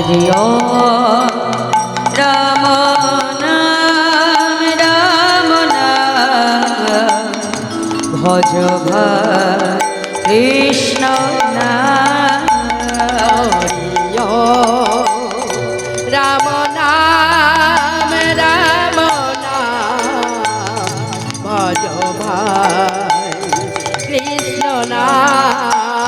হরি ওম রাম নাম রাম নাম ভজ কৃষ্ণ নাম হরি ওম রাম নাম রাম নাম ভজ কৃষ্ণ নাম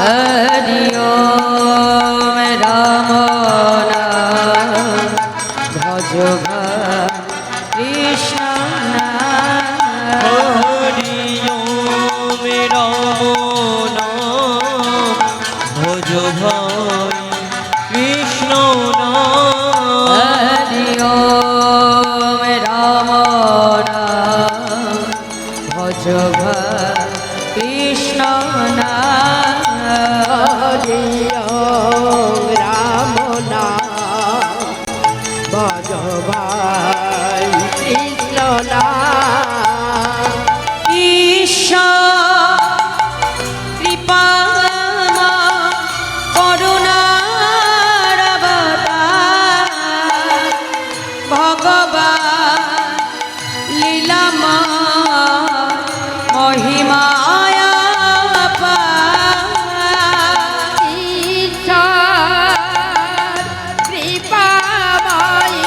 হরি ওম রাম নাম ভজ কৃষ্ণ নাম হরি ওম রাম নাম ভজ কৃষ্ণ নাম হরি ওম রাম নাম ভজ কৃষ্ণ নাম হরি ওম রাম নাম ভজ কৃষ্ণ নাম ঈশ্বর কৃপা করুণার অবতার ভগবান লীলাময় মহিমায় অপার। ঈশ্বর কৃপাময়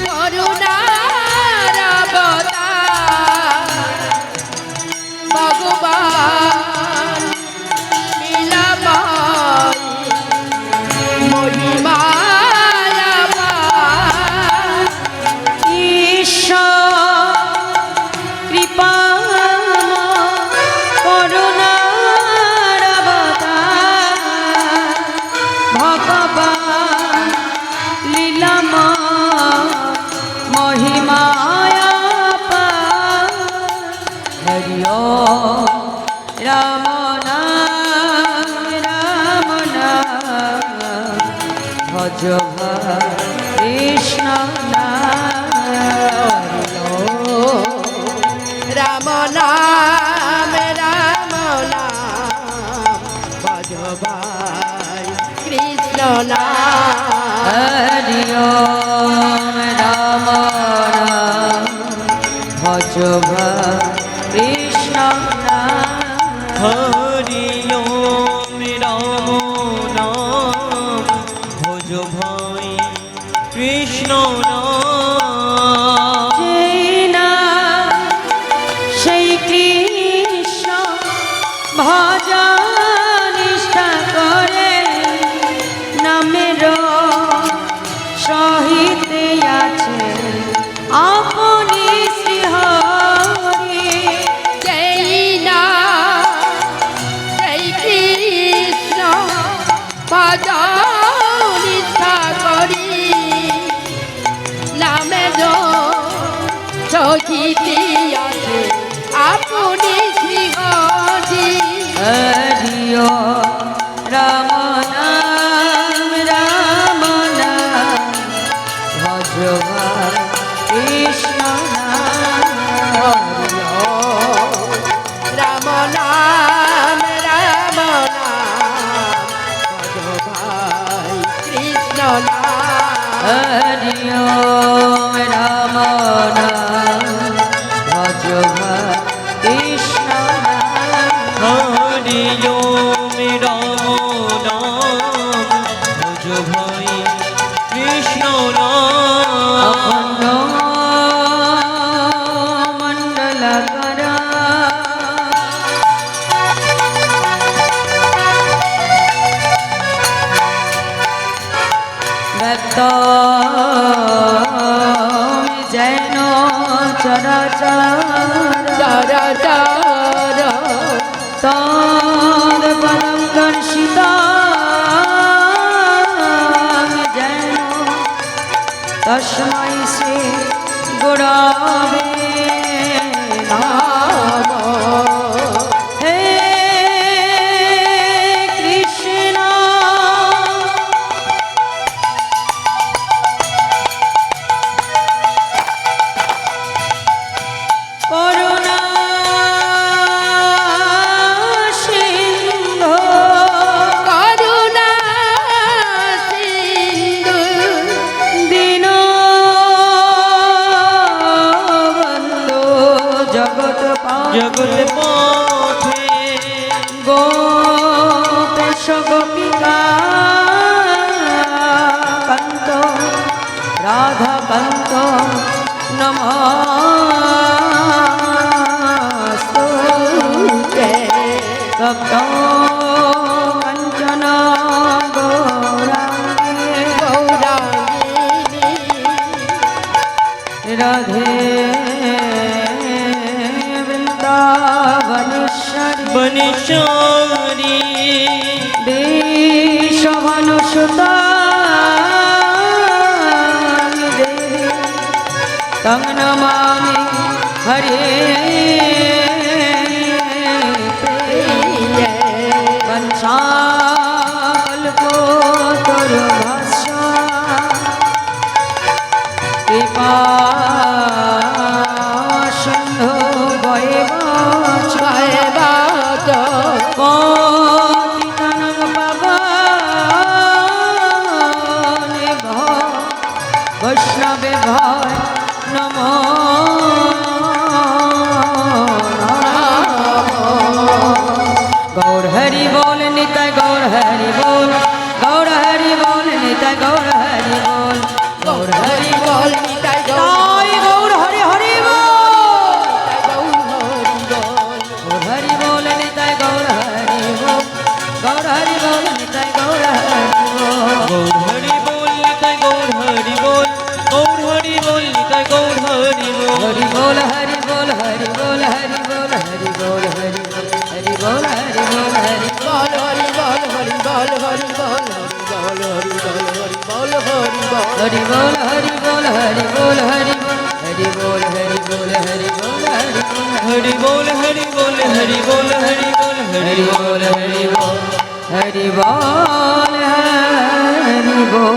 করুণার অবতার ভগবান লীলাময় মহিমায় অপার। ঈশ্বর কৃপাময় করুণার অবতার ভগবান লীলাময় মহিমায় অপার। হরি ওম রাম নাম রাম নাম ভজ কৃষ্ণ নাম হরি ওম রাম নাম রাম নাম ভজ কৃষ্ণ নাম হরি ওম রাম নাম ভজ কৃষ্ণ নাম হরি ওম রাম নাম ভজ কৃষ্ণ নাম সেই নাম সেই কৃষ্ণ ভজ নিষ্ঠা করে নামের সহিত আছে আপনি শ্রীহরি। সেই নাম সেই কৃষ্ণ ভজ নিষ্ঠা করি নামে সহিতি আছে আপনি শ্রীহরি। হরি ওম রাম নাম রাম নাম ভজ কৃষ্ণ নাম হরি ওম রাম নাম রাম নাম ভজ কৃষ্ণ নাম হরি ওম রাম নাম ভজ কৃষ্ণ নাম হরি ওম রাম নাম ভজ কৃষ্ণ নাম অখণ্ড মণ্ডলকরা ব্যক্ত যেন চরাচর চর তদ পদম দর্শিত যেন তস্मै শ্রী গুরবে নমঃ। হে কৃষ্ণ করুণা সিন্ধু করুণা সিন্ধু নমস্তু তপ্ত কাঞ্চন গৌরাঙ্গে রাধে বৃন্দাবনেশ্বরী বনেশ্বরী দেশভানুসুতা দেবী তং নমামি হরে বংশাকল্পতরুভাষ্য কৃপা সিন্ধু বৈবচ পতিতানাং পাবনেভ্যো বৈষ্ণবেভ্যো নমো গৌর হরি বল নিতাই গৌর হরি বল গৌর হরি বল নিতাই গৌর হরি বল গৌর হরি বল নিতাই তাই গৌর হরি হরি বল গৌর হরি বল নিতাই গৌর হরি বল গৌর হরি বল নিতাই গৌর হরি বল গৌর হরি বল নিতাই গৌর হরি বল গৌর হরি বল নিতাই গৌর হরি বল হরি বল হরি বল হরি বল হরি বল হরি বল হরি বল হরি বল হরি বল হরি হরি বল হরি বল হরি বল হরি বল হরি বল হরি বল হরি বল হরি বল হরি বল হরি বল হরি বল হরি বল হরি বল হরি বল হরি বল হরি বল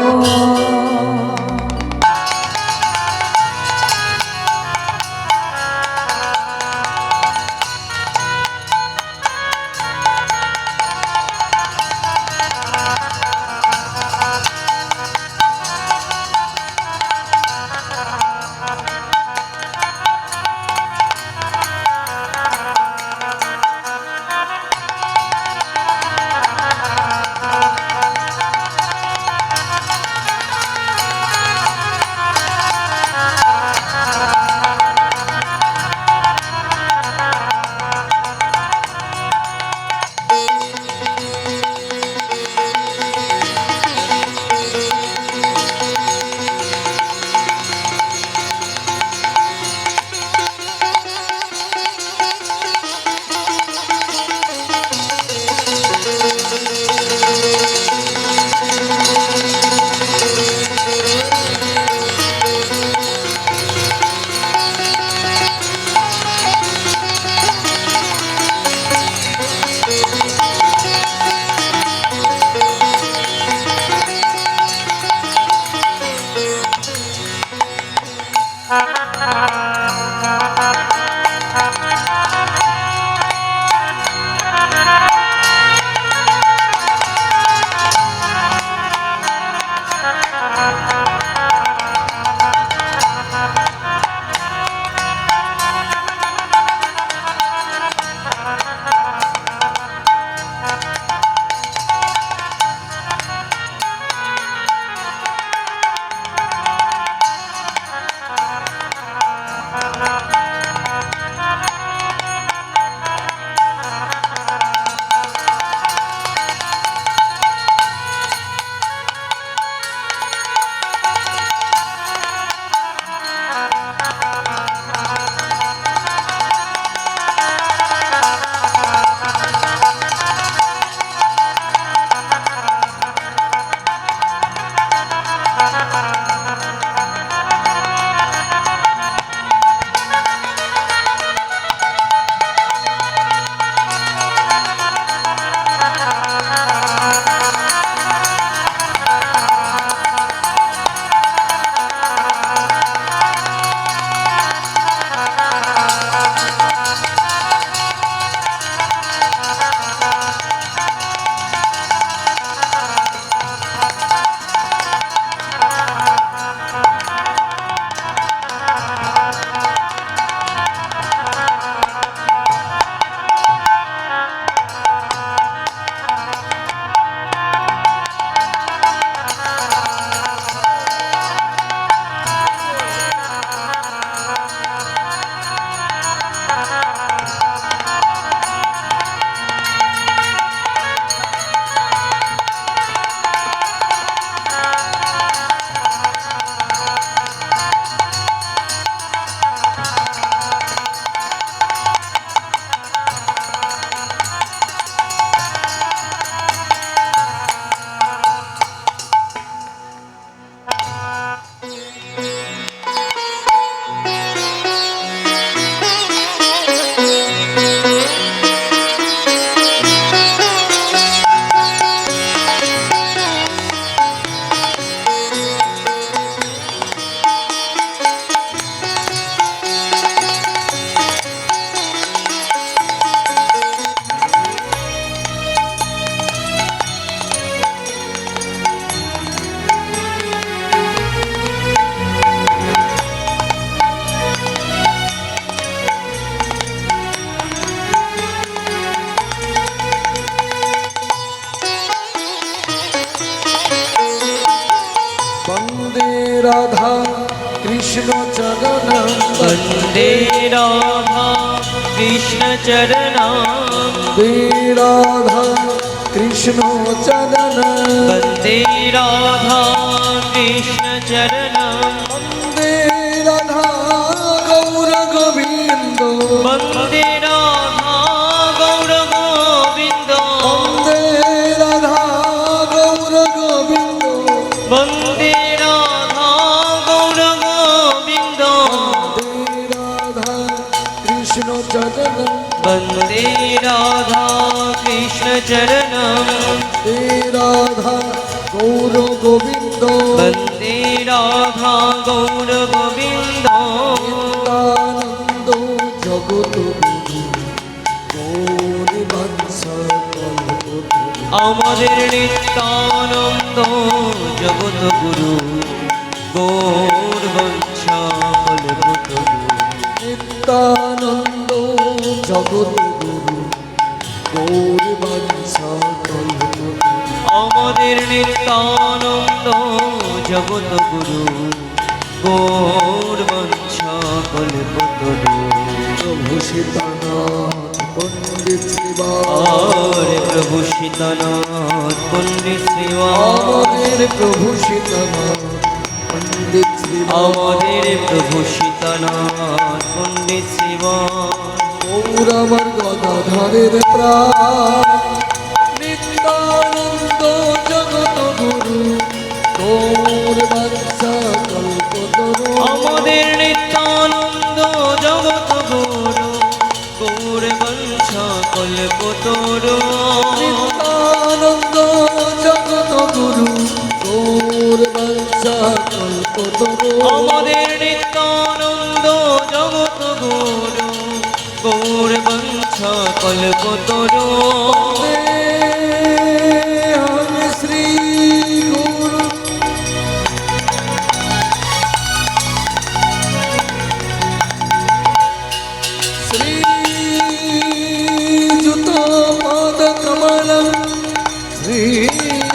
রাধা কৃষ্ণ চরণম वन्दे राधा कृष्णचरणं বন্দে রাধা কৃষ্ণ চরণম वन्दे राधा कृष्णचरणं বন্দে রাধা গৌর গোবিন্দ वन्दे राधा गौरगोविन्द বন্দে রাধা গৌর গোবিন্দ वन्दे राधा गौरगोविन्द বন্দে রাধা কৃষ্ণ চরণম वन्दे राधा कृष्णचरणं বন্দে রাধা গৌর গোবিন্দ वन्दे राधा गौरगोविन्द নিত্যানন্দ জগত গৌর বংশ আমাদের নিত্যানন্দ জগৎ গুরু গৌর বংশ নিত্যানন্দ জগত গুরু গৌর বংশ আমাদের নিত্যানন্দ জগৎ গুরু গৌর বংশ কল্পতরু প্রভু সীতানাথ পণ্ডিত শিবা और प्रभु सीतानाथ पंडित श्रीवा আমাদের প্রভু সীতানাথ পণ্ডিত শিবা আমাদের প্রভু সীতানাথ পণ্ডিত শিবা গৌর আমার গদাধরের প্রাণ নিত্যানন্দ জগত গুরু গৌর বাঞ্ছা কল্পতরু আমাদের নিত্যানন্দ জগৎ গুরু গৌর বংশ কল্পতরু নিত্যানন্দ জগত গুরু গৌর বাঞ্ছা কল্পতরু আমাদের নিত্যানন্দ জগৎ গুরু গৌর বংশ কল্পতরু হরে শ্রী গুরু শ্রী যুত পদ কমলম শ্রী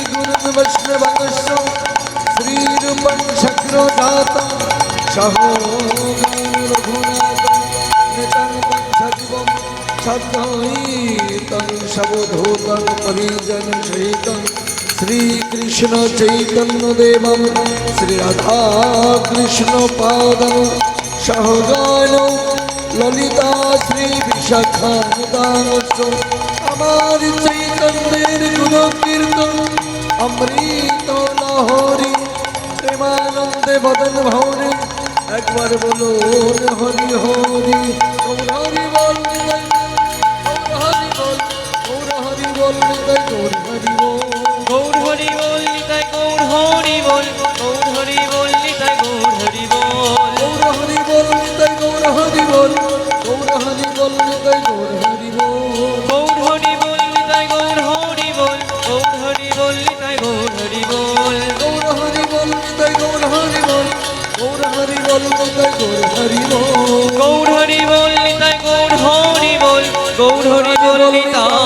গুরু বৈষ্ণবংশ শ্রী রূপং শক্র জাতম সহো রঘুনাথম নিতঙ্গম সজীবম সদ্বৈতং সবধূতং পরিজন সহিতং শ্রীকৃষ্ণ চৈতন্য দেবম শ্রী রাধা কৃষ্ণ পাদম সহগান ললিতা শ্রী বিশাখানুদানস্য আমার চৈতন্যের গুণ কীর্তন অমৃত লহরী প্রেমানন্দে বদন ভৌরে একবার বলুন হরি হরি গৌর হরি বল নিতাই, গৌর হরি বল, গৌর হরি বল নিতাই, গৌর হরি বল। গৌর হরি বল নিতাই গৌর হরি বল গৌর হরি বল নিতাই গৌর হরি বল গৌর হরি বল নিতাই, গৌর হরি বল, গৌর হরি বল নিতাই, গৌর হরি বল। গৌর হরি বল নিতাই গৌর হরি বল গৌর হরি বল নিতাই গৌর হরি বল গৌর হরি বল নিতাই, গৌর হরি বল, গৌর হরি বল নিতাই, গৌর হরি বল। গৌর হরি বল নিতাই গৌর হরি বল গৌর হরি বল নিতাই